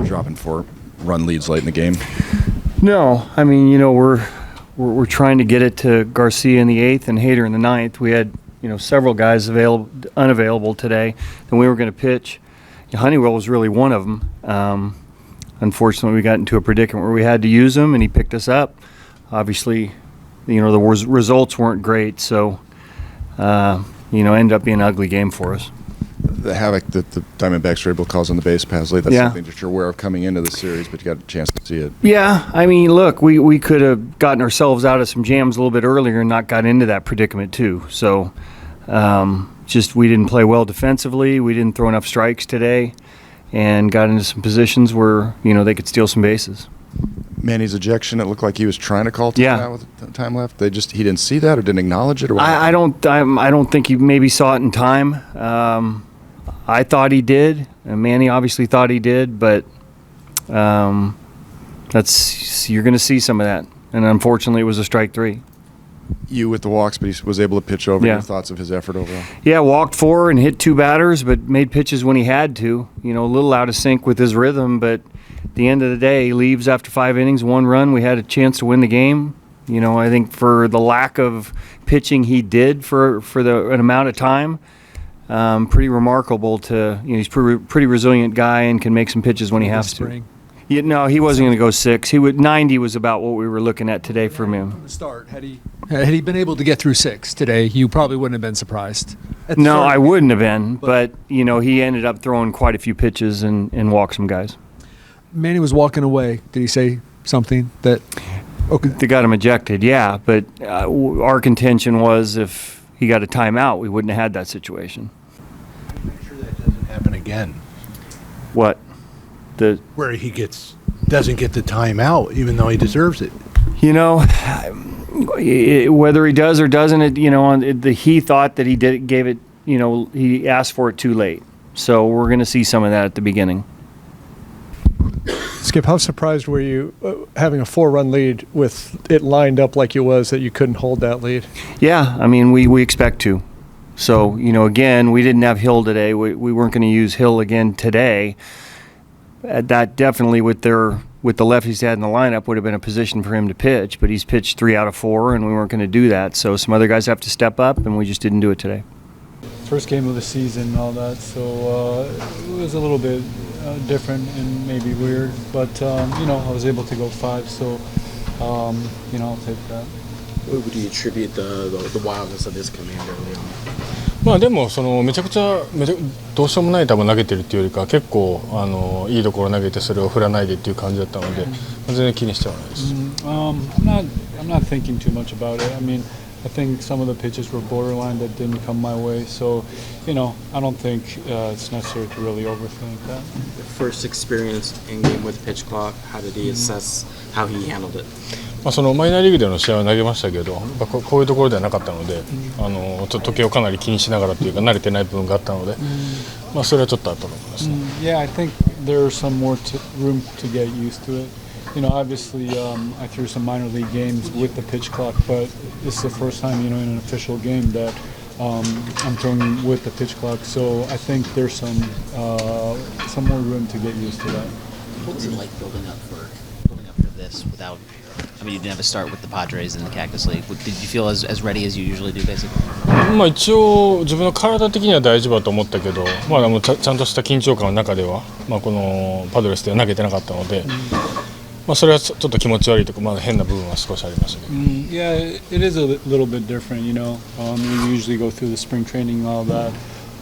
dropping 4-run leads late in the game? No, I mean, we're trying to get it to Garcia in the 8th and Hader in the 9th. We had, several guys unavailable today, and we were going to pitch. Honeywell was really one of them. Unfortunately, we got into a predicament where we had to use him, and he picked us up. Obviously, the results weren't great, so ended up being an ugly game for us. The havoc that the Diamondbacks were able to cause on the base paths late, that's Yeah. something that you're aware of coming into the series, but you got a chance to see it. Yeah, I mean, look, we could have gotten ourselves out of some jams a little bit earlier and not got into that predicament too. So just we didn't play well defensively. We didn't throw enough strikes today and got into some positions where, they could steal some bases. Manny's ejection, it looked like he was trying to call Yeah. timeout with time left. He didn't see that or didn't acknowledge it? Or what? I don't think he maybe saw it in time. I thought he did, and Manny obviously thought he did, but you're going to see some of that. And unfortunately, it was a strike 3. You with the walks, but he was able to pitch over. Yeah. Your thoughts of his effort overall? Yeah, walked 4 and hit 2 batters, but made pitches when he had to. A little out of sync with his rhythm, but at the end of the day, he leaves after 5 innings, 1 run. We had a chance to win the game. I think for the lack of pitching he did for an amount of time, pretty remarkable he's a pretty resilient guy and can make some pitches when he has to. Yeah, no, he wasn't going to go 6. 90 was about what we were looking at today from him. From the start, had he been able to get through 6 today, you probably wouldn't have been surprised. No, I wouldn't have been, but he ended up throwing quite a few pitches and walked some guys. Manny was walking away. Did he say something that? Okay. They got him ejected, yeah, but our contention was if he got a timeout, we wouldn't have had that situation. Make sure that doesn't happen again. What? Where he doesn't get the timeout, even though he deserves it. Whether he does or doesn't, he thought that gave it. He asked for it too late. So we're going to see some of that at the beginning. Skip, how surprised were you having a 4-run lead with it lined up like it was that you couldn't hold that lead? Yeah, I mean we expect to. So again, we didn't have Hill today. We weren't going to use Hill again today. That definitely with the lefties he had in the lineup would have been a position for him to pitch, but he's pitched 3 out of 4, and we weren't going to do that. So some other guys have to step up, and we just didn't do it today. First game of the season and all that, so it was a little bit different and maybe weird, but I was able to go 5, so I'll take that. What would you attribute the wildness of this command early on? でもめちゃくちゃどうしようもない球投げてるっていうよりか結構いいところ投げてそれを振らないでっていう感じだったので全然気にしてはないです。I'm not thinking too much about it. I mean, I think some of the pitches were borderline that didn't come my way, so I don't think it's necessary to really overthink that. The first experience in game with pitch clock, how did he assess how he handled it? マイナーリーグでの試合は投げましたけど、こういうところではなかったので、ちょっと時計をかなり気にしながらというか慣れてない部分があったので、それはちょっとあったと思います。Yeah, I think there's some more room to get used to it. Obviously, I threw some minor league games with the pitch clock, but this is the first time, in an official game that I'm throwing with the pitch clock. So I think there's some more room to get used to that. What was it like building up for this without? I mean, you didn't have a start with the Padres in the Cactus League. Did you feel as ready as you usually do, basically? 一応自分の体的には大丈夫だと思ったけど、ちゃんとした緊張感の中では、このパドレスでは投げてなかったので、それはちょっと気持ち悪いというか、変な部分は少しありましたけど。Yeah, it is a little bit different, We usually go through the spring training and all that.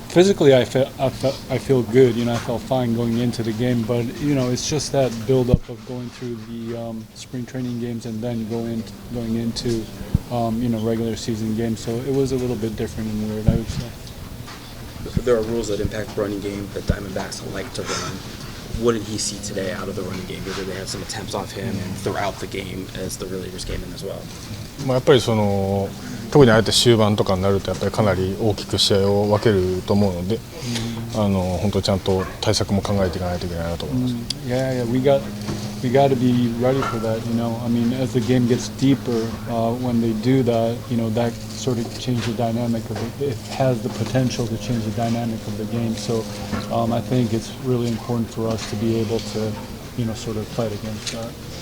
Physically, I feel good. I felt fine going into the game, but it's just that build-up of going through the spring training games and then going into regular season games. So it was a little bit different and weird, I would say. There are rules that impact the running game that Diamondbacks like to run. What did he see today out of the running game? Did they have some attempts off him throughout the game as the relievers came in as well? やっぱり特にあえて終盤とかになるとやっぱりかなり大きく試合を分けると思うので、本当ちゃんと対策も考えていかないといけないなと思います。Yeah, we got to be ready for that. I mean, as the game gets deeper, when they do that, that sort of changes the dynamic of it. It has the potential to change the dynamic of the game. So I think it's really important for us to be able to sort of fight against that.